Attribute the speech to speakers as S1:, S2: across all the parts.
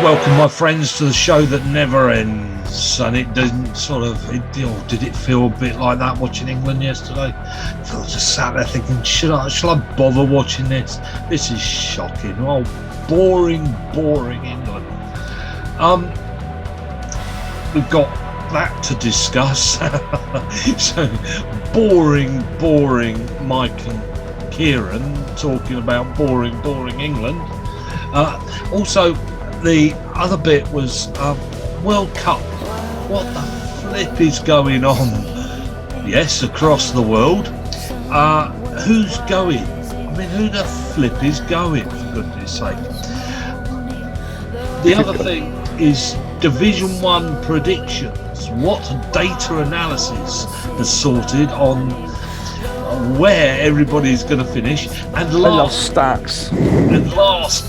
S1: welcome my friends to the show that never ends, and it doesn't did it feel a bit like that watching England yesterday? I just sat there thinking, should I bother watching this? This is shocking. Oh, boring England. We've got that to discuss. So boring Mike and Kieran talking about boring England. Also, the other bit was World Cup. What the flip is going on? Yes, across the world. Who's going? I mean, who the flip is going, for goodness sake? The other thing is Division 1 predictions. What data analysis has sorted on where everybody's going to finish. And last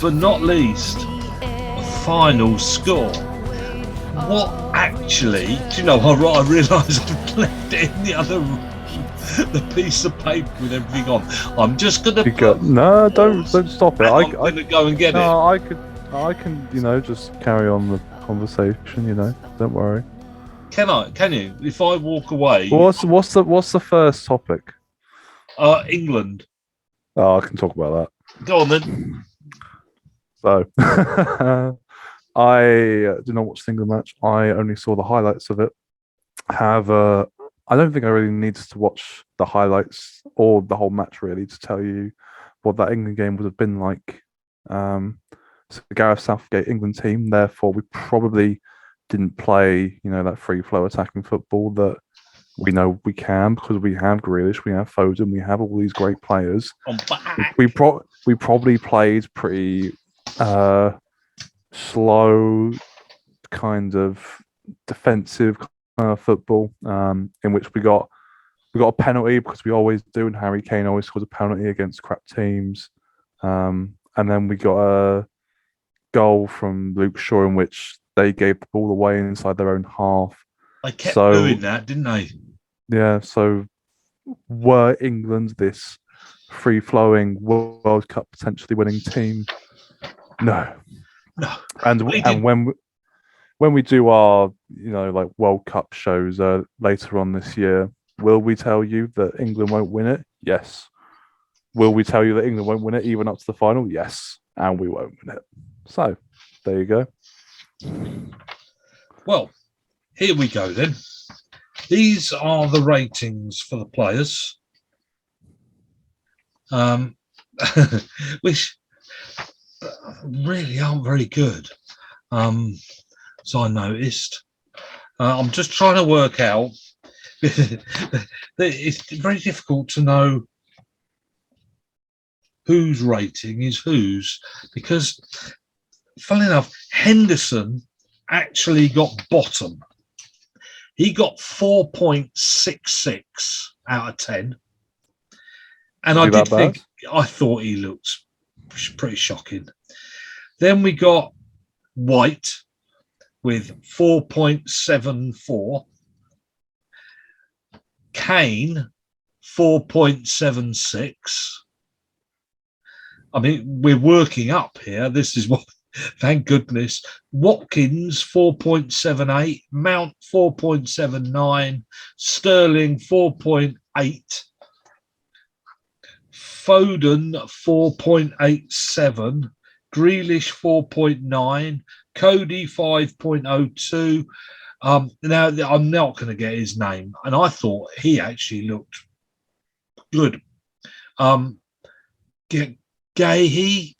S1: but not least, final score. What actually, do you know, I realise I've left it in the other room, the piece of paper with everything on. I'm just going to
S2: don't stop it.
S1: I'm going to go and get it.
S2: I can just carry on the conversation, don't worry.
S1: Can you? If I walk away.
S2: What's the first topic?
S1: England.
S2: Oh, I can talk about that.
S1: Go on then.
S2: So, I did not watch the England match. I only saw the highlights of it. However, I don't think I really need to watch the highlights or the whole match really to tell you what that England game would have been like. So Gareth Southgate England team, therefore we probably didn't play, that free flow attacking football that we know we can, because we have Grealish, we have Foden, we have all these great players. We probably played pretty slow, kind of defensive kind of football, in which we got a penalty, because we always do, and Harry Kane always scores a penalty against crap teams. And then we got a goal from Luke Shaw in which they gave the ball away inside their own half.
S1: They kept doing that, didn't they?
S2: Yeah, so were England this free-flowing World Cup potentially winning team? No. And when we do our World Cup shows later on this year, will we tell you that England won't win it? Yes. Will we tell you that England won't win it even up to the final? Yes. And we won't win it. So there you go.
S1: Well, here we go then. These are the ratings for the players, which really aren't very good. So I noticed. I'm just trying to work out. It's very difficult to know whose rating is whose, because, funnily enough, Henderson actually got bottom. He got 4.66 out of 10. And I thought he looked pretty shocking. Then we got White with 4.74. Kane, 4.76. I mean, we're working up here. This is what, thank goodness. Watkins, 4.78. Mount, 4.79. Sterling, 4.8. Foden, 4.87. Grealish, 4.9. Cody, 5.02. Now, I'm not going to get his name, and I thought he actually looked good. Gahey,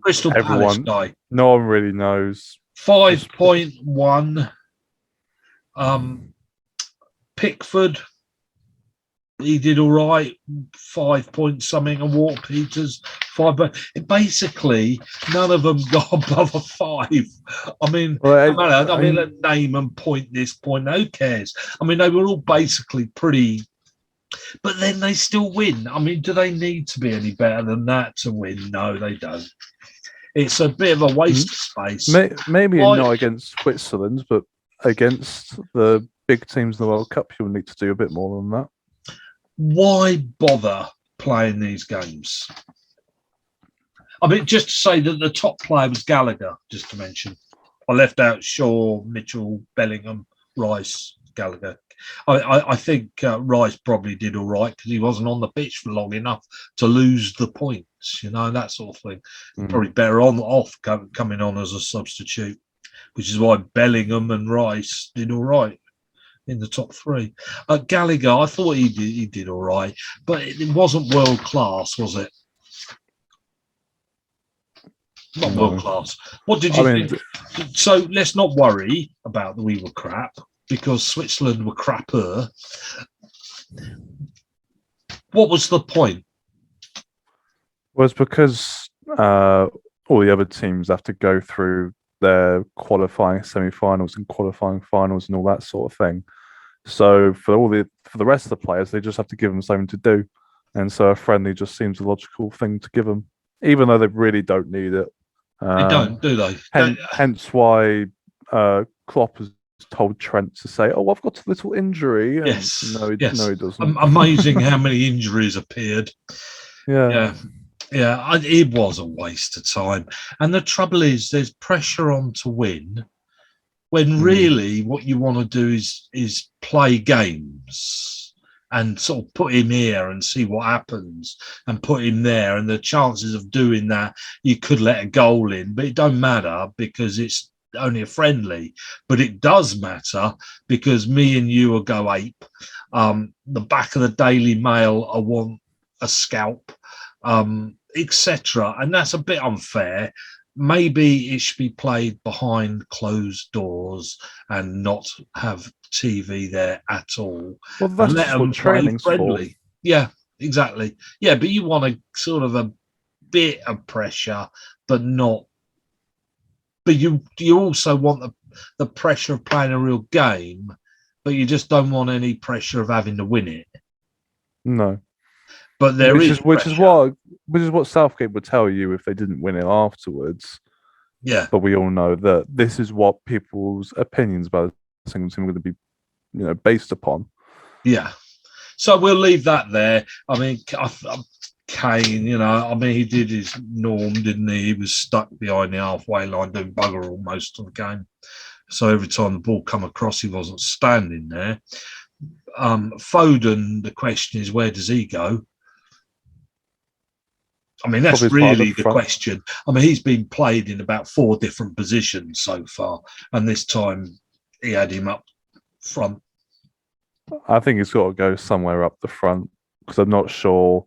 S1: Crystal Palace guy.
S2: No one really knows.
S1: 5.1. Pickford, he did all right. 5 point something. And Walt Peters, 5. But basically, none of them got above a 5. I mean, name and point this, point. Who cares? I mean, they were all basically pretty. But then they still win. I mean, do they need to be any better than that to win? No, they don't. It's a bit of a waste of space.
S2: Maybe not against Switzerland, but against the big teams in the World Cup, you'll need to do a bit more than that.
S1: Why bother playing these games? I mean, just to say that the top player was Gallagher, just to mention. I left out Shaw, Mitchell, Bellingham, Rice, Gallagher. I think Rice probably did all right because he wasn't on the pitch for long enough to lose the points, that sort of thing. Probably better off coming on as a substitute, which is why Bellingham and Rice did all right in the top three. Gallagher, I thought he did all right, but it wasn't world class, was it? Not world class. What did you think? So let's not worry about that we were crap because Switzerland were crapper. What was the point?
S2: Well, it's because all the other teams have to go through their qualifying semi-finals and qualifying finals and all that sort of thing. So for the rest of the players, they just have to give them something to do, and so a friendly just seems a logical thing to give them, even though they really don't need it.
S1: They don't, do they?
S2: Hence why Klopp has told Trent to say, "Oh, I've got a little injury." And
S1: yes.
S2: No, he doesn't.
S1: Amazing how many injuries appeared.
S2: Yeah.
S1: It was a waste of time. And the trouble is, there's pressure on to win, when really what you want to do is play games and sort of put him here and see what happens and put him there. And the chances of doing that, you could let a goal in, but it don't matter because it's only a friendly. But it does matter because me and you will go ape. The back of the Daily Mail, I want a scalp, etc. And that's a bit unfair. Maybe it should be played behind closed doors and not have TV there at all.
S2: Well, that's
S1: let them
S2: what training's
S1: friendly.
S2: for.
S1: Yeah, exactly. Yeah, but you want a sort of a bit of pressure, but not. But you also want the pressure of playing a real game, but you just don't want any pressure of having to win it.
S2: No.
S1: But
S2: which is what Southgate would tell you if they didn't win it afterwards.
S1: Yeah.
S2: But we all know that this is what people's opinions about the single team are going to be, based upon.
S1: Yeah. So we'll leave that there. I mean, Kane, he did his norm, didn't he? He was stuck behind the halfway line doing bugger all most of the game. So every time the ball come across, he wasn't standing there. Foden, the question is, where does he go? I mean, that's really the question. I mean, he's been played in about 4 different positions so far, and this time he had him up front.
S2: I think he's got to go somewhere up the front because I'm not sure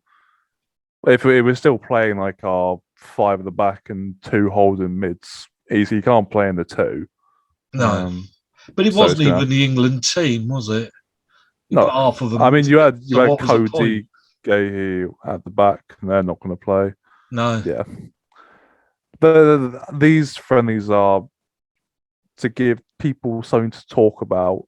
S2: if we were still playing like our 5 at the back and 2 holding mids. He can't play in the 2.
S1: No, but it wasn't even the England team, was it?
S2: No,
S1: half of them.
S2: I mean, you had Cody, Gahey at the back, and they're not going to play.
S1: No.
S2: Yeah. These friendlies are to give people something to talk about,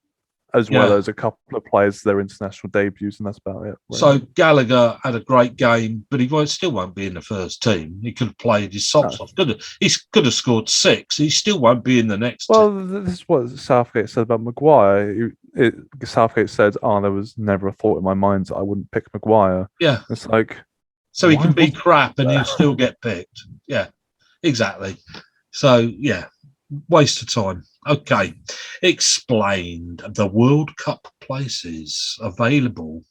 S2: as well as a couple of players their international debuts, and that's about it. Right?
S1: So Gallagher had a great game, but he still won't be in the first team. He could have played his socks off. He could have scored 6. He still won't be in the next team.
S2: This is what Southgate said about Maguire. Southgate said, there was never a thought in my mind that I wouldn't pick Maguire.
S1: Yeah.
S2: It's like...
S1: So he can be crap and he'll still get picked. Yeah, exactly. So, yeah, waste of time. Okay. Explained. The World Cup places available.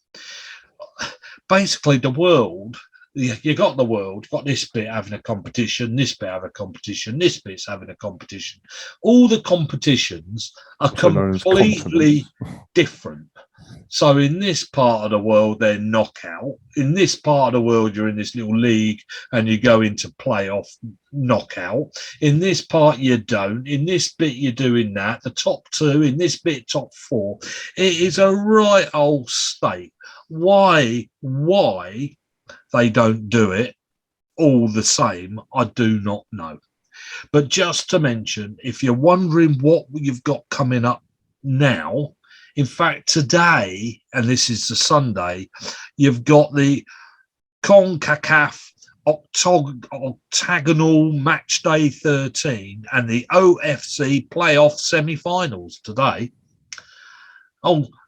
S1: Basically, the world, you got the world, got this bit having a competition, this bit having a competition, this bit's having a competition. All the competitions are completely different. So in this part of the world, they're knockout. In this part of the world, you're in this little league and you go into playoff knockout. In this part, you don't. In this bit, you're doing that. The top 2, in this bit, top 4. It is a right old state. Why they don't do it all the same, I do not know. But just to mention, if you're wondering what you've got coming up now, in fact, today, and this is the Sunday, you've got the CONCACAF Octagonal Match Day 13 and the OFC Playoff Semi-Finals today.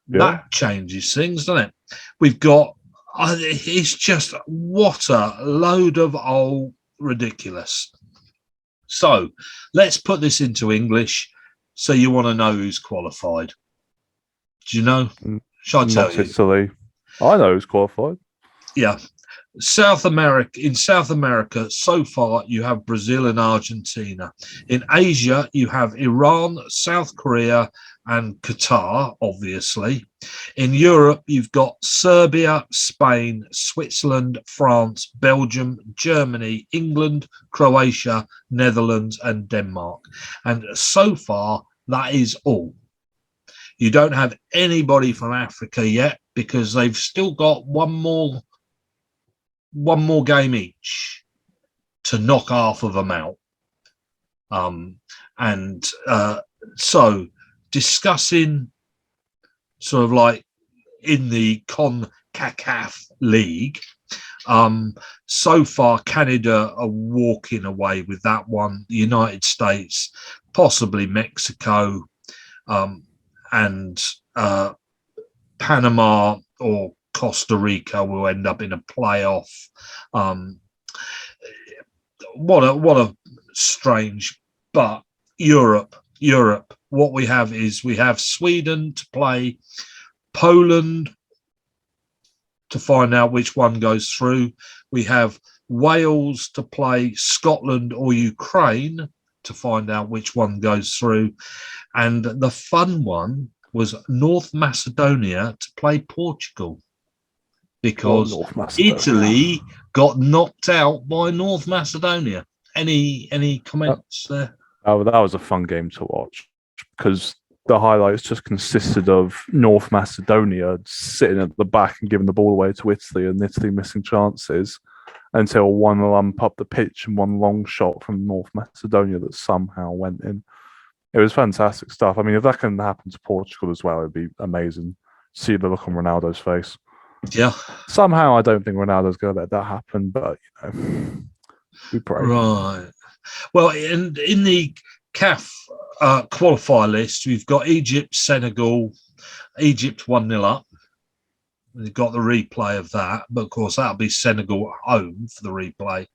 S1: That changes things, doesn't it? We've got, it's just what a load of old ridiculous. So let's put this into English. So you want to know who's qualified? Do you know? Shall I tell
S2: Not
S1: you?
S2: Italy. I know who's qualified.
S1: Yeah. South America, so far you have Brazil and Argentina. In Asia, you have Iran, South Korea, and Qatar, obviously. In Europe, you've got Serbia, Spain, Switzerland, France, Belgium, Germany, England, Croatia, Netherlands, and Denmark. And so far, that is all. You don't have anybody from Africa yet because they've still got one more game each to knock half of them out. So discussing sort of like in the CONCACAF League, so far Canada are walking away with that one. The United States, possibly Mexico, and Panama or Costa Rica will end up in a playoff. What a strange. But Europe. What we have is we have Sweden to play Poland to find out which one goes through. We have Wales to play Scotland or Ukraine to find out which one goes through. And the fun one was North Macedonia to play Portugal, because Italy got knocked out by North Macedonia. Any comments there?
S2: Oh, that was a fun game to watch because the highlights just consisted of North Macedonia sitting at the back and giving the ball away to Italy, and Italy missing chances until one lump up the pitch and one long shot from North Macedonia that somehow went in. It was fantastic stuff. I mean, if that can happen to Portugal as well, it'd be amazing. See the look on Ronaldo's face.
S1: Yeah.
S2: Somehow, I don't think Ronaldo's going to let that happen, but we pray.
S1: Right. Well, in the CAF qualifier list, we've got Egypt, Senegal. Egypt 1-0 up. We've got the replay of that, but of course that'll be Senegal at home for the replay.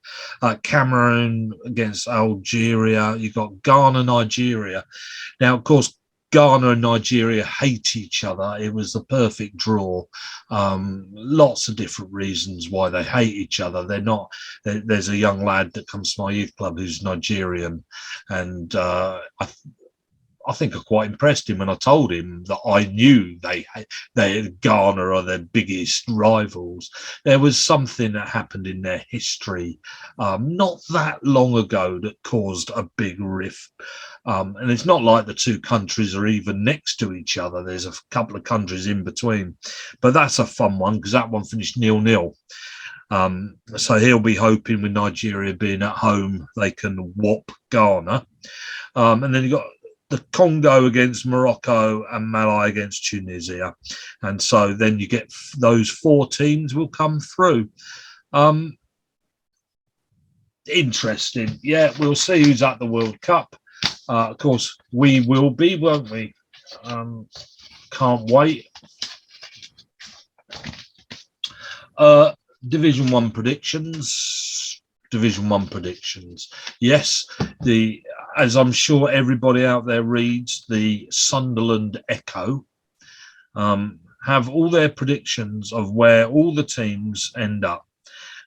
S1: Cameroon against Algeria. You've got Ghana, Nigeria. Now, of course, Ghana and Nigeria hate each other. It was the perfect draw. Lots of different reasons why they hate each other. They're not. There's a young lad that comes to my youth club who's Nigerian, and I think I quite impressed him when I told him that I knew Ghana are their biggest rivals. There was something that happened in their history not that long ago that caused a big rift. And it's not like the two countries are even next to each other. There's a couple of countries in between. But that's a fun one because that one finished 0-0. So he'll be hoping with Nigeria being at home, they can whop Ghana. And then you've got the Congo against Morocco and Mali against Tunisia. And so then you get those four teams will come through. Interesting. Yeah, we'll see who's at the World Cup. Of course, we will be, won't we? Can't wait. Division 1 predictions. Yes, as I'm sure everybody out there reads, the Sunderland Echo have all their predictions of where all the teams end up.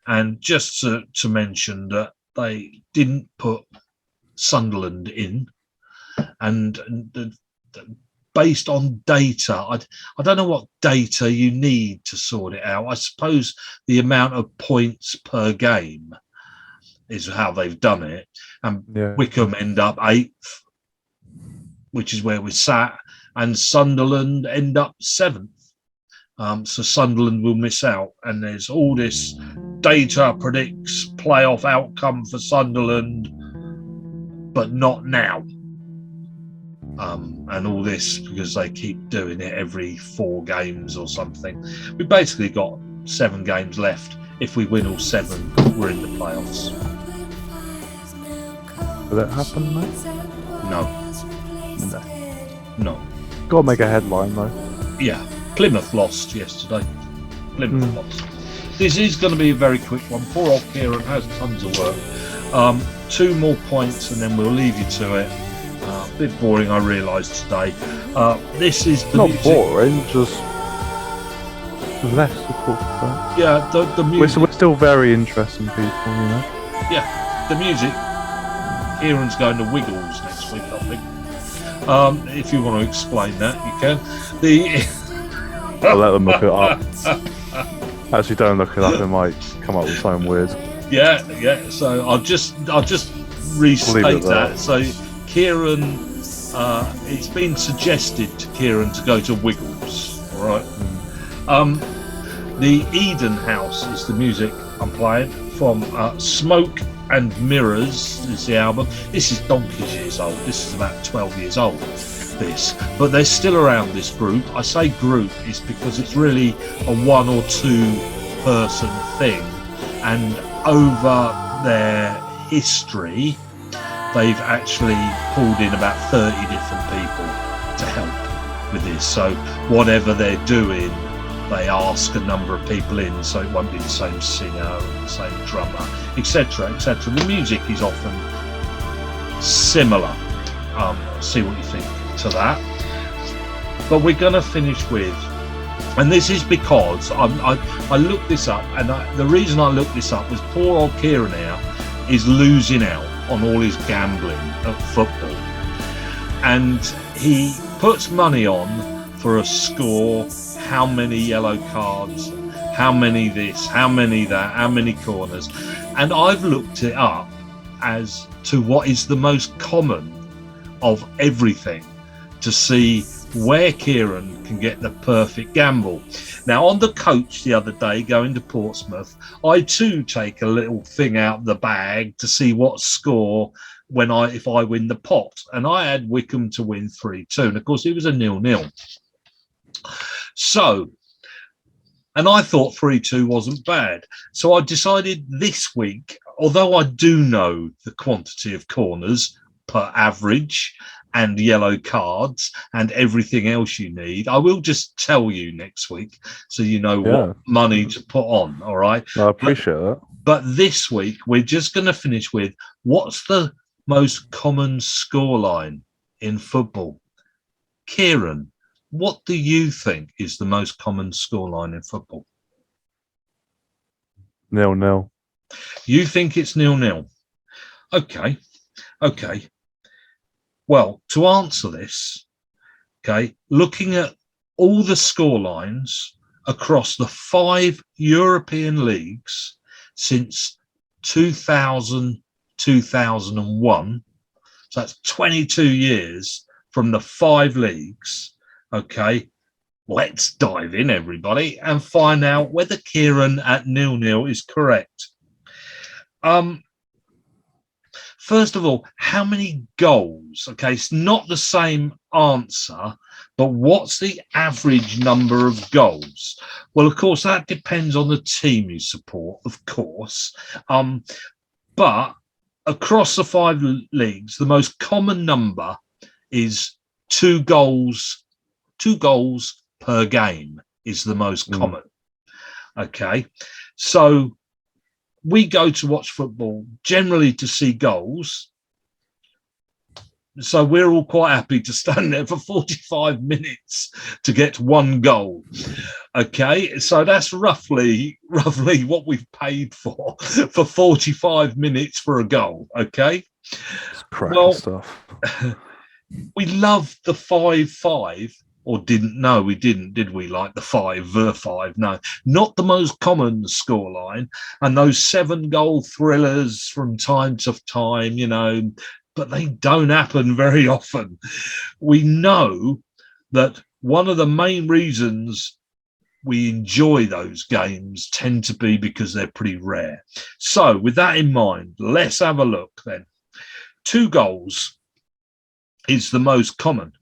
S1: And just to mention that they didn't put Sunderland in, and based on data, I don't know what data you need to sort it out. I suppose the amount of points per game is how they've done it. And Wickham end up 8th, which is where we sat, and Sunderland end up 7th. So Sunderland will miss out. And there's all this data predicts playoff outcome for Sunderland, but not now. And all this because they keep doing it every 4 games or something. We basically got 7 games left. If we win all 7, we're in the playoffs.
S2: Will that happen, mate?
S1: No.
S2: Gotta make a headline, though.
S1: Yeah. Plymouth lost yesterday. Plymouth lost. This is going to be a very quick one. Poor old Kieran has tons of work. Two more points, and then we'll leave you to it. A bit boring, I realise today. This is the
S2: Not
S1: music.
S2: boring, just less to talk about.
S1: Yeah, the music.
S2: We're still very interesting people, you know.
S1: Yeah, the music. Kieran's going to Wiggles next week, I think. If you want to explain that, you can.
S2: I'll let them look it up. Actually, don't look it up; it might come up with something weird.
S1: Yeah. So I'll just restate that. So Kieran, it's been suggested to Kieran to go to Wiggles. All right. The Eden House is the music I'm playing from Smoke and Mirrors is the album. This is donkey's years old. This is about 12 years old. But they're still around, this group. I say group is because it's really a one or two person thing, and over their history they've actually pulled in about 30 different people to help with this. So whatever they're doing, they ask a number of people in, so it won't be the same singer and the same drummer, etc. The music is often similar. See what you think to that. But we're going to finish with, and this is because I looked this up, and the reason I looked this up was poor old Kieran here is losing out on all his gambling at football, and he puts money on for a score, how many yellow cards, how many this, how many that, how many corners, and I've looked it up as to what is the most common of everything to see where Kieran can get the perfect gamble. Now, on the coach the other day going to Portsmouth, I too take a little thing out of the bag to see what score if I win the pot, and I had Wickham to win 3-2, and of course it was a 0-0. So, and I thought 3-2 wasn't bad. So I decided this week, although I do know the quantity of corners per average and yellow cards and everything else you need, I will just tell you next week so you know what money to put on, all right?
S2: I appreciate that.
S1: But this week, we're just going to finish with what's the most common scoreline in football? Kieran, what do you think is the most common scoreline in football?
S2: 0-0.
S1: You think it's 0-0? Okay. Well, to answer this, okay, looking at all the scorelines across the 5 European leagues since 2000, 2001, so that's 22 years from the 5 leagues, okay, let's dive in, everybody, and find out whether Kieran at 0-0 is correct. First of all, how many goals? Okay, it's not the same answer, but what's the average number of goals? Well, of course, that depends on the team you support, of course. But across the 5 leagues, the most common number is 2 goals. 2 goals per game is the most common. Okay, so we go to watch football generally to see goals. So we're all quite happy to stand there for 45 minutes to get 1 goal. Okay, so that's roughly what we've paid for 45 minutes for a goal. Okay,
S2: it's cracking stuff.
S1: We love the 5-5. Or didn't? No, we didn't, did we? Like the 5-5? No, not the most common scoreline. And those 7-goal thrillers from time to time, you know, but they don't happen very often. We know that one of the main reasons we enjoy those games tend to be because they're pretty rare. So with that in mind, let's have a look then. 2 goals is the most common,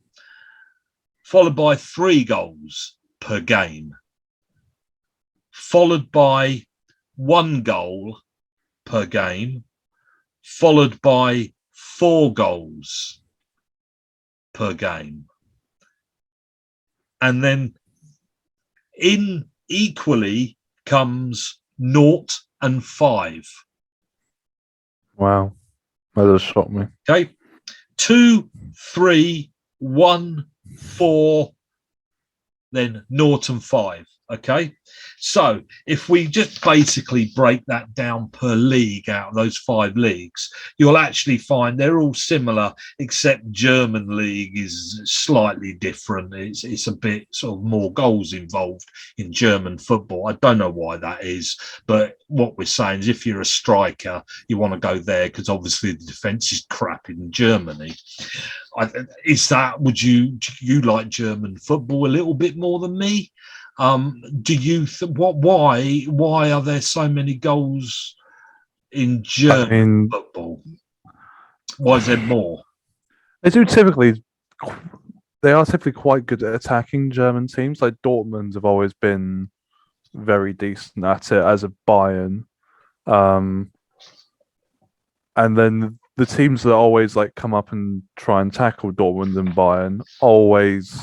S1: followed by 3 goals per game, followed by 1 goal per game, followed by 4 goals per game. And then in equally comes 0 and 5.
S2: Wow. That does shock me.
S1: Okay. 2, 3, 1, 4, then 0 and 5. Okay. So if we just basically break that down per league out of those 5 leagues, you'll actually find they're all similar, except German league is slightly different. It's a bit sort of more goals involved in German football. I don't know why that is, but what we're saying is if you're a striker, you want to go there because obviously the defence is crap in Germany. Would you like German football a little bit more than me? Do you why are there so many goals in
S2: I
S1: German
S2: mean,
S1: football? Why is there more?
S2: they are typically quite good at attacking German teams. Like Dortmund have always been very decent at it, as a Bayern. And then the teams that always like come up and try and tackle Dortmund and Bayern always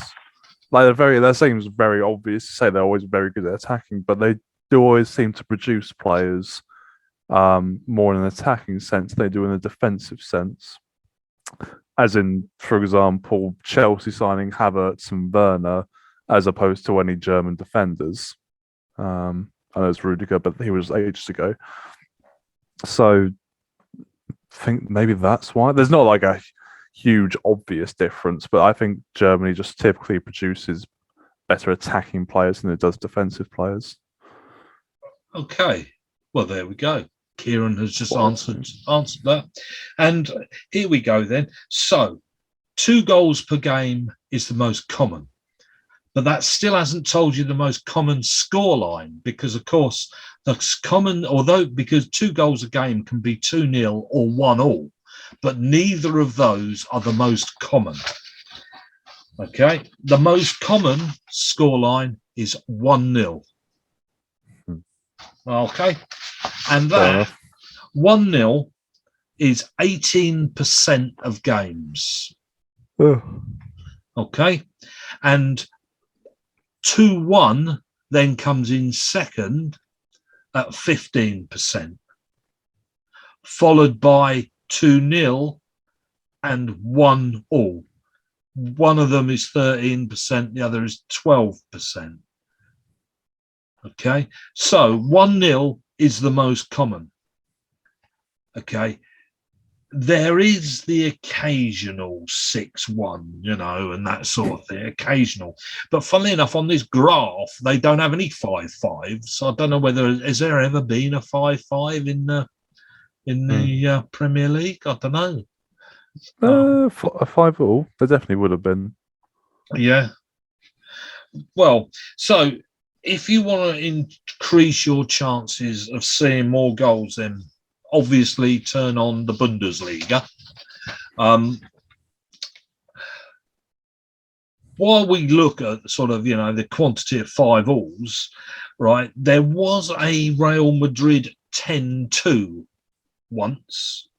S2: like that seems very obvious to say they're always very good at attacking, but they do always seem to produce players more in an attacking sense than they do in a defensive sense. As in, for example, Chelsea signing Havertz and Werner as opposed to any German defenders. I know it's Rudiger, but he was ages ago. So I think maybe that's why. There's not like a huge obvious difference, but I think Germany just typically produces better attacking players than it does defensive players.
S1: Okay, well there we go. Kieran has just answered that, and here we go then. So, 2 goals per game is the most common, but that still hasn't told you the most common scoreline because, of course, the common because 2 goals a game can be 2-0 or 1-1, but neither of those are the most common. Okay, the most common scoreline is 1-0. Okay, and that 1-0 is 18% of games. Okay, and 2-1 then comes in second at 15%, followed by 2-0 and 1-1. One of them is 13%, the other is 12%. Okay, so 1-0 is the most common. Okay, there is the occasional 6-1, and that sort of thing, occasional. But funnily enough, on this graph, they don't have any 5-5. So I don't know has there ever been a 5-5 in the Premier League? I don't know.
S2: A 5-5, there definitely would have been.
S1: Yeah. Well, so if you want to increase your chances of seeing more goals, then obviously turn on the Bundesliga. While we look at sort of, the quantity of 5-5s, right, there was a Real Madrid 10-2 once.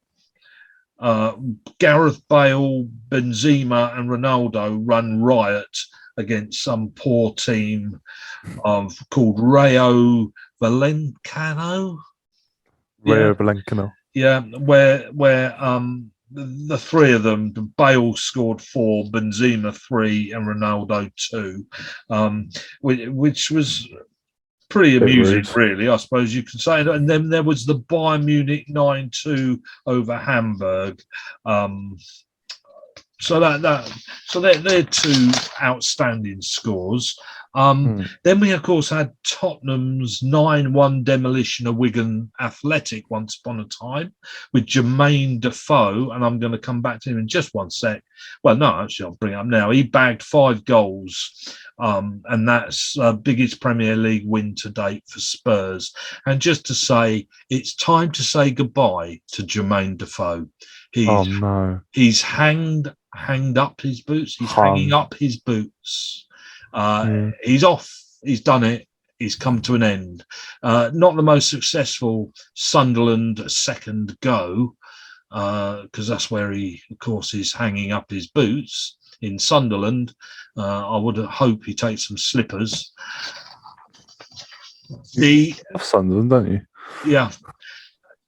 S1: Gareth Bale, Benzema and Ronaldo run riot against some poor team called Rayo Vallecano.
S2: Rayo Vallecano.
S1: Yeah, where the 3 of them, Bale scored 4, Benzema 3, and Ronaldo 2, which was pretty amusing, really, I suppose you could say. And then there was the Bayern Munich 9-2 over Hamburg. So they're 2 outstanding scores. Then we, of course, had Tottenham's 9-1 demolition of Wigan Athletic once upon a time with Jermaine Defoe, and I'm going to come back to him in just one sec. Well, no, actually, I'll bring it up now. He bagged 5 goals, and that's the biggest Premier League win to date for Spurs. And just to say, it's time to say goodbye to Jermaine Defoe. He's hanged up his boots. He's hanging up his boots. He's off. He's done it. He's come to an end. Not the most successful Sunderland second go, because that's where he, of course, is hanging up his boots in Sunderland. I would hope he takes some slippers.
S2: You love Sunderland, don't you?
S1: Yeah.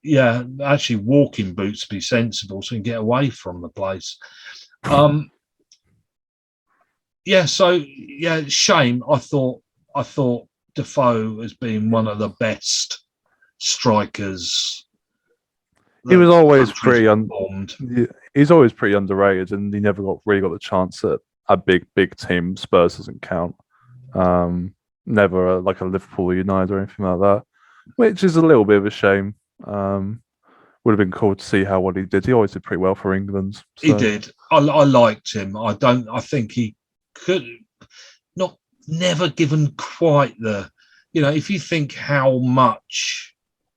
S1: yeah, actually walking boots to be sensible so you can get away from the place. Yeah, so yeah, shame. I thought Defoe has been one of the best strikers
S2: He
S1: that
S2: was
S1: the
S2: always
S1: country's
S2: pretty
S1: performed.
S2: he's always pretty underrated, and he never really got the chance at a big team. Spurs doesn't count. Never like a Liverpool or United or anything like that, which is a little bit of a shame. Would have been cool to see how what he did. He always did pretty well for England.
S1: He
S2: So
S1: did. I liked him. I think he could not never given quite the. If you think how much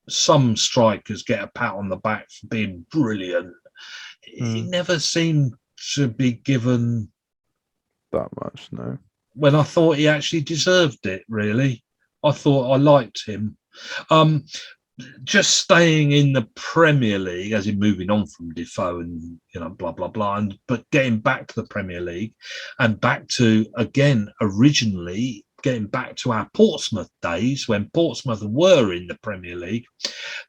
S1: some strikers get a pat on the back for being brilliant, he never seemed to be given
S2: that much, no.
S1: when I thought he actually deserved it. Really, I thought I liked him. Just staying in the Premier League, as in moving on from Defoe and blah blah blah, but getting back to the Premier League and back to again originally getting back to our Portsmouth days when Portsmouth were in the Premier League.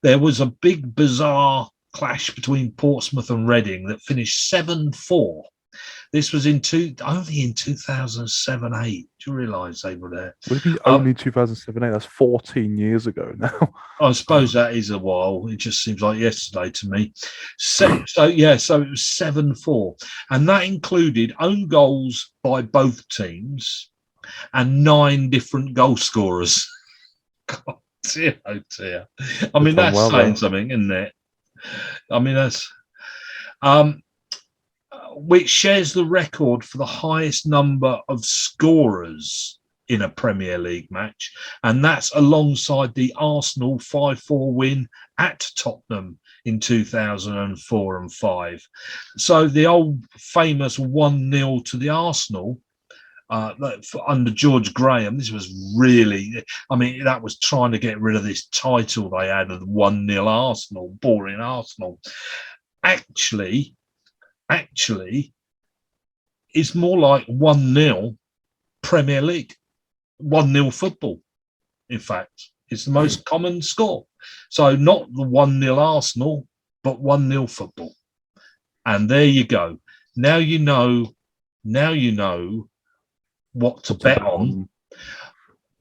S1: There was a big bizarre clash between Portsmouth and Reading that finished 7-4. This was only in 2007-8. Do you realise they were there?
S2: Would it be only 2007-8? That's 14 years ago now.
S1: I suppose that is a while. It just seems like yesterday to me. So it was 7-4. And that included own goals by both teams and 9 different goal scorers. God, dear, oh dear. I mean, that's saying something, isn't it? I mean, that's... which shares the record for the highest number of scorers in a Premier League match, and that's alongside the Arsenal 5-4 win at Tottenham in 2004 and 5. So the old famous 1-0 to the Arsenal under George Graham, this was really, that was trying to get rid of this title they had of 1-0 Arsenal, boring Arsenal. Actually, it's more like 1-0 Premier League, 1-0 football. In fact, it's the most common score. So not the 1-0 Arsenal, but 1-0 football. And there you go. Now you know what to bet on.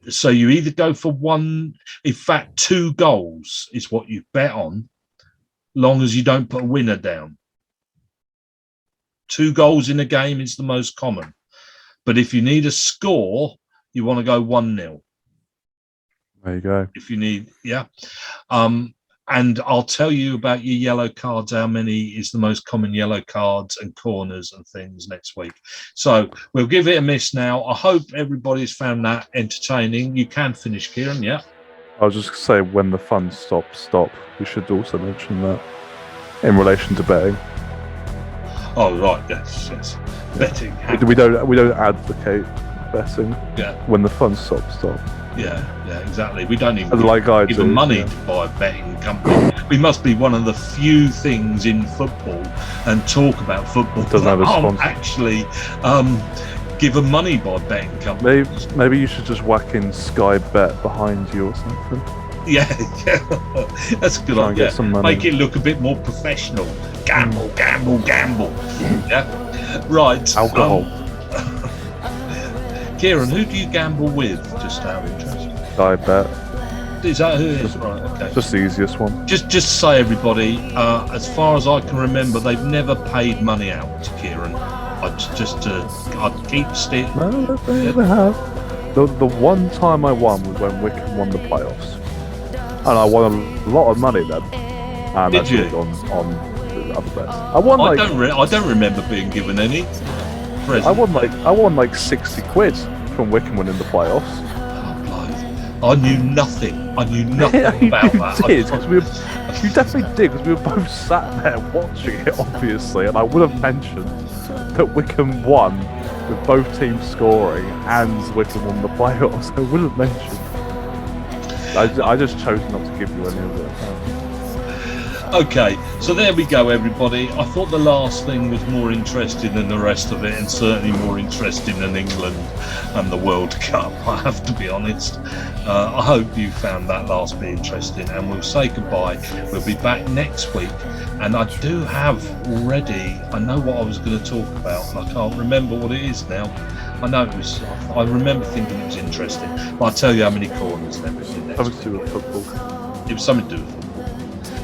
S1: So you either go for 2 goals is what you bet on, long as you don't put a winner down. 2 goals in a game is the most common. But if you need a score, you want to go 1-0.
S2: There you go.
S1: If you need, yeah. And I'll tell you about your yellow cards, how many is the most common yellow cards and corners and things next week. So we'll give it a miss now. I hope everybody's found that entertaining. You can finish, Kieran, yeah?
S2: I was just going to say, when the fun stops, stop. We should also mention that in relation to betting.
S1: Oh, right, yes. Betting.
S2: We don't advocate betting.
S1: Yeah.
S2: When the fun stops, stop.
S1: Yeah, exactly. We don't even give them money to buy a betting company. We must be one of the few things in football and talk about football that aren't actually given money by betting companies.
S2: Maybe you should just whack in Sky Bet behind you or something.
S1: Yeah, that's a good idea. Make it look a bit more professional. Gamble. Yeah, right.
S2: Alcohol.
S1: Kieran, who do you gamble with? Just out of interest.
S2: Sky Bet.
S1: Is that who it is? Right. Okay.
S2: Just the easiest one.
S1: Just say, everybody. As far as I can remember, they've never paid money out to Kieran. I'd keep still.
S2: No, they never have. The one time I won was when Wickham won the playoffs, and I won a lot of money then. And
S1: did you?
S2: On the other bets. I won.
S1: I don't remember being given any.
S2: I won like 60 quid from Wickham winning the playoffs.
S1: Oh, I knew nothing. About that.
S2: You definitely did, because we were both sat there watching it, obviously, and I would have mentioned that Wickham won with both teams scoring and Wickham won the playoffs. I would have mentioned. I just chose not to give you any of it.
S1: Okay, so there we go, everybody. I thought the last thing was more interesting than the rest of it, and certainly more interesting than England and the World Cup, I have to be honest. I hope you found that last bit interesting, and we'll say goodbye. We'll be back next week, and I do have already, I know what I was going to talk about, and I can't remember what it is now. I know it was, I remember thinking it was interesting, but I'll tell you how many corners and everything next
S2: Something
S1: week.
S2: to do with football.
S1: It was something to do with football.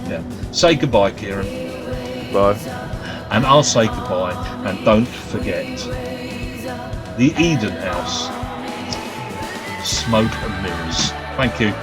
S1: Yeah. Say goodbye, Kieran.
S2: Bye.
S1: And I'll say goodbye. And don't forget the Eden House, smoke and mirrors. Thank you.